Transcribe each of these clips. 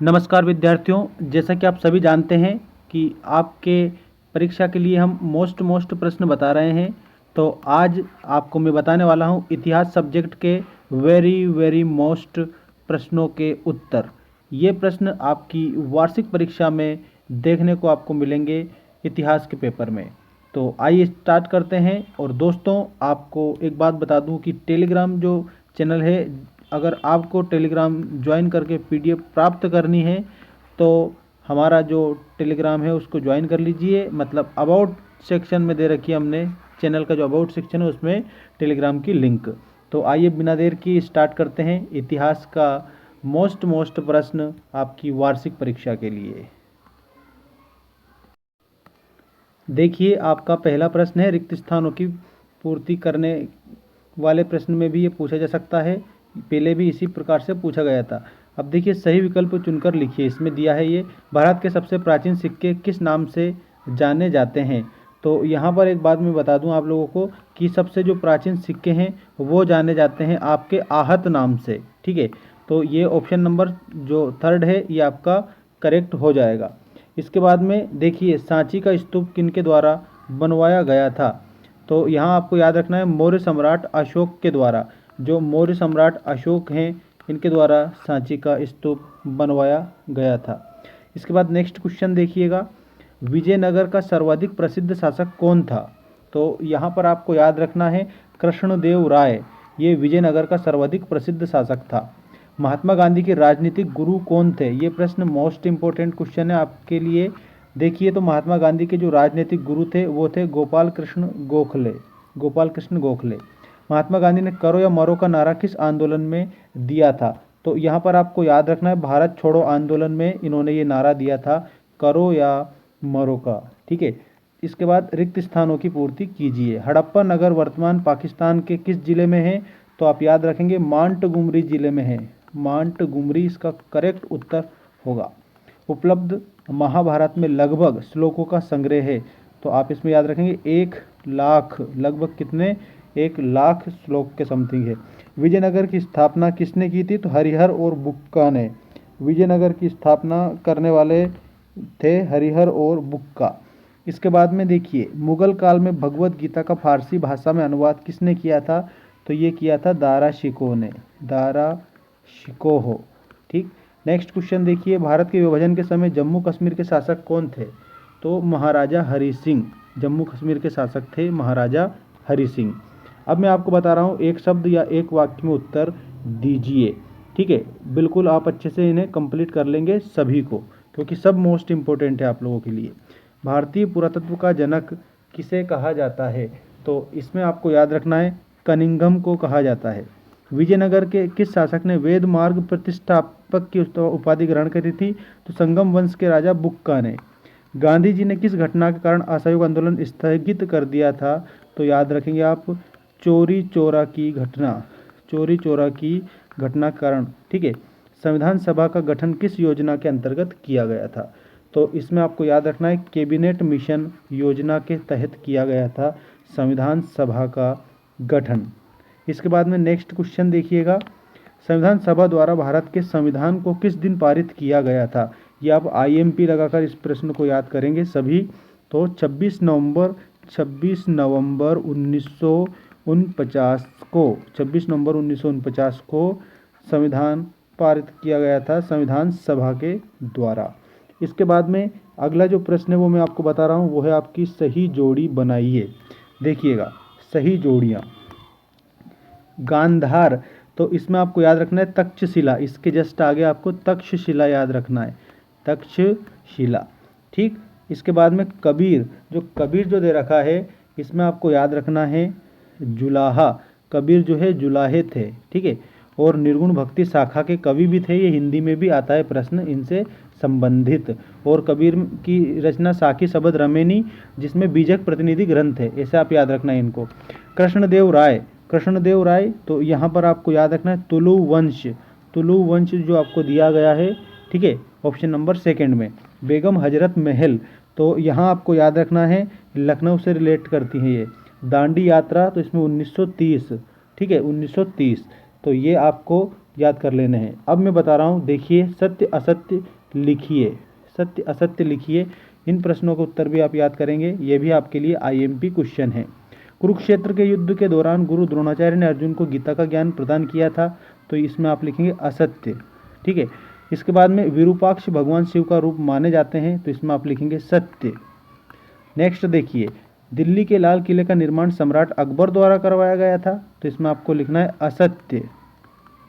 नमस्कार विद्यार्थियों, जैसा कि आप सभी जानते हैं कि आपके परीक्षा के लिए हम मोस्ट प्रश्न बता रहे हैं। तो आज आपको मैं बताने वाला हूं इतिहास सब्जेक्ट के वेरी मोस्ट प्रश्नों के उत्तर। ये प्रश्न आपकी वार्षिक परीक्षा में देखने को आपको मिलेंगे इतिहास के पेपर में। तो आइए स्टार्ट करते हैं। और दोस्तों, आपको एक बात बता दूं कि टेलीग्राम जो चैनल है, अगर आपको टेलीग्राम ज्वाइन करके पीडीएफ प्राप्त करनी है तो हमारा जो टेलीग्राम है उसको ज्वाइन कर लीजिए। मतलब अबाउट सेक्शन में दे रखी है हमने, चैनल का जो अबाउट सेक्शन है उसमें टेलीग्राम की लिंक। तो आइए बिना देर की स्टार्ट करते हैं इतिहास का मोस्ट प्रश्न आपकी वार्षिक परीक्षा के लिए। देखिए, आपका पहला प्रश्न है, रिक्त स्थानों की पूर्ति करने वाले प्रश्न में भी ये पूछा जा सकता है। पहले भी इसी प्रकार से पूछा गया था। अब देखिए, सही विकल्प चुनकर लिखिए। इसमें दिया है ये, भारत के सबसे प्राचीन सिक्के किस नाम से जाने जाते हैं। तो यहाँ पर एक बात मैं बता दूं आप लोगों को कि सबसे जो प्राचीन सिक्के हैं वो जाने जाते हैं आपके आहत नाम से। ठीक है, तो ये ऑप्शन नंबर जो थर्ड है ये आपका करेक्ट हो जाएगा। इसके बाद में देखिए, सांची का स्तूप किनके द्वारा बनवाया गया था। तो यहाँ आपको याद रखना है मौर्य सम्राट अशोक के द्वारा। जो मौर्य सम्राट अशोक हैं इनके द्वारा सांची का स्तूप बनवाया गया था। इसके बाद नेक्स्ट क्वेश्चन देखिएगा, विजयनगर का सर्वाधिक प्रसिद्ध शासक कौन था। तो यहाँ पर आपको याद रखना है कृष्णदेव राय, ये विजयनगर का सर्वाधिक प्रसिद्ध शासक था। महात्मा गांधी के राजनीतिक गुरु कौन थे, ये प्रश्न मोस्ट इंपॉर्टेंट क्वेश्चन है आपके लिए। देखिए, तो महात्मा गांधी के जो राजनीतिक गुरु थे वो थे गोपाल कृष्ण गोखले। महात्मा गांधी ने करो या मरो का नारा किस आंदोलन में दिया था। तो यहाँ पर आपको याद रखना है भारत छोड़ो आंदोलन में इन्होंने ये नारा दिया था, करो या मरो का। ठीक है, इसके बाद रिक्त स्थानों की पूर्ति कीजिए। हड़प्पा नगर वर्तमान पाकिस्तान के किस जिले में है। तो आप याद रखेंगे मांटगुमरी जिले में है। मांटगुमरी इसका करेक्ट उत्तर होगा। उपलब्ध महाभारत में लगभग श्लोकों का संग्रह है। तो आप इसमें याद रखेंगे 1,00,000, लगभग कितने, 1,00,000 श्लोक के समथिंग है। विजयनगर की स्थापना किसने की थी। तो हरिहर और बुक्का ने। विजयनगर की स्थापना करने वाले थे हरिहर और बुक्का। इसके बाद में देखिए, मुगल काल में भगवत गीता का फारसी भाषा में अनुवाद किसने किया था। तो ये किया था दारा शिकोह ने, दारा शिकोह। ठीक, नेक्स्ट क्वेश्चन देखिए, भारत के विभाजन के समय जम्मू कश्मीर के शासक कौन थे। तो महाराजा हरि सिंह जम्मू कश्मीर के शासक थे, महाराजा हरि सिंह। अब मैं आपको बता रहा हूँ, एक शब्द या एक वाक्य में उत्तर दीजिए। ठीक है, बिल्कुल आप अच्छे से इन्हें कंप्लीट कर लेंगे सभी को, क्योंकि सब मोस्ट इंपॉर्टेंट है आप लोगों के लिए। भारतीय पुरातत्व का जनक किसे कहा जाता है। तो इसमें आपको याद रखना है कनिंघम को कहा जाता है। विजयनगर के किस शासक ने वेद मार्ग प्रतिष्ठापक की उपाधि ग्रहण करी थी। तो संगम वंश के राजा बुक्का ने। गांधी जी ने किस घटना के कारण असहयोग आंदोलन स्थगित कर दिया था। तो याद रखेंगे आप चौरी चौरा की घटना के कारण। ठीक है, संविधान सभा का गठन किस योजना के अंतर्गत किया गया था। तो इसमें आपको याद रखना है कैबिनेट मिशन योजना के तहत किया गया था संविधान सभा का गठन। इसके बाद में नेक्स्ट क्वेश्चन देखिएगा, संविधान सभा द्वारा भारत के संविधान को किस दिन पारित किया गया था। ये आप IMP लगाकर इस प्रश्न को याद करेंगे सभी। तो 26 नवंबर 1949 को संविधान पारित किया गया था संविधान सभा के द्वारा। इसके बाद में अगला जो प्रश्न है वो मैं आपको बता रहा हूँ, वो है आपकी सही जोड़ी बनाइए। देखिएगा, सही जोड़ियाँ। गांधार, तो इसमें आपको याद रखना है तक्षशिला, इसके जस्ट आगे आपको तक्षशिला याद रखना है, तक्षशिला। ठीक, इसके बाद में कबीर जो दे रखा है इसमें आपको याद रखना है जुलाहा। कबीर जो है जुलाहे थे। ठीक है, और निर्गुण भक्ति शाखा के कवि भी थे। ये हिंदी में भी आता है प्रश्न इनसे संबंधित। और कबीर की रचना साखी शबद रमेनी, जिसमें बीजक प्रतिनिधि ग्रंथ है, ऐसे आप याद रखना है इनको। कृष्णदेव राय, तो यहाँ पर आपको याद रखना है तुलु वंश जो आपको दिया गया है। ठीक है, ऑप्शन नंबर सेकंड में। बेगम हजरत महल, तो यहाँ आपको याद रखना है लखनऊ से रिलेट करती हैं ये। दांडी यात्रा, तो इसमें 1930। ठीक है, 1930, तो ये आपको याद कर लेने हैं। अब मैं बता रहा हूँ, देखिए सत्य असत्य लिखिए, सत्य असत्य लिखिए। इन प्रश्नों का उत्तर भी आप याद करेंगे, ये भी आपके लिए आईएमपी क्वेश्चन है। कुरुक्षेत्र के युद्ध के दौरान गुरु द्रोणाचार्य ने अर्जुन को गीता का ज्ञान प्रदान किया था, तो इसमें आप लिखेंगे असत्य। ठीक है, इसके बाद में विरूपाक्ष भगवान शिव का रूप माने जाते हैं, तो इसमें आप लिखेंगे सत्य। नेक्स्ट देखिए, दिल्ली के लाल किले का निर्माण सम्राट अकबर द्वारा करवाया गया था, तो इसमें आपको लिखना है असत्य,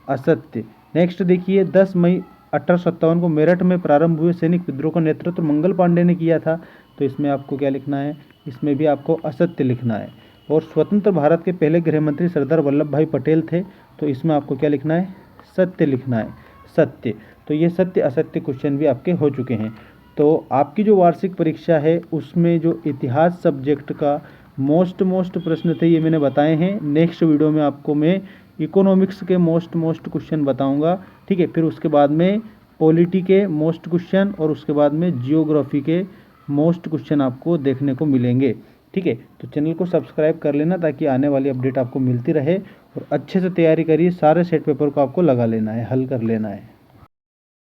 असत्य। नेक्स्ट देखिए, 10 मई 1857 को मेरठ में प्रारंभ हुए सैनिक विद्रोह का नेतृत्व मंगल पांडे ने किया था, तो इसमें आपको क्या लिखना है, इसमें भी आपको असत्य लिखना है। और स्वतंत्र भारत के पहले गृह मंत्री सरदार वल्लभ भाई पटेल थे, तो इसमें आपको क्या लिखना है, सत्य लिखना है, सत्य। तो ये सत्य असत्य क्वेश्चन भी आपके हो चुके हैं। तो आपकी जो वार्षिक परीक्षा है उसमें जो इतिहास सब्जेक्ट का मोस्ट प्रश्न थे ये मैंने बताए हैं। नेक्स्ट वीडियो में आपको मैं इकोनॉमिक्स के मोस्ट क्वेश्चन बताऊंगा। ठीक है, फिर उसके बाद में पॉलिटी के मोस्ट क्वेश्चन और उसके बाद में जियोग्राफी के मोस्ट क्वेश्चन आपको देखने को मिलेंगे। ठीक है, तो चैनल को सब्सक्राइब कर लेना ताकि आने वाली अपडेट आपको मिलती रहे, और अच्छे से तैयारी करिए, सारे सेट पेपर को आपको लगा लेना है, हल कर लेना है।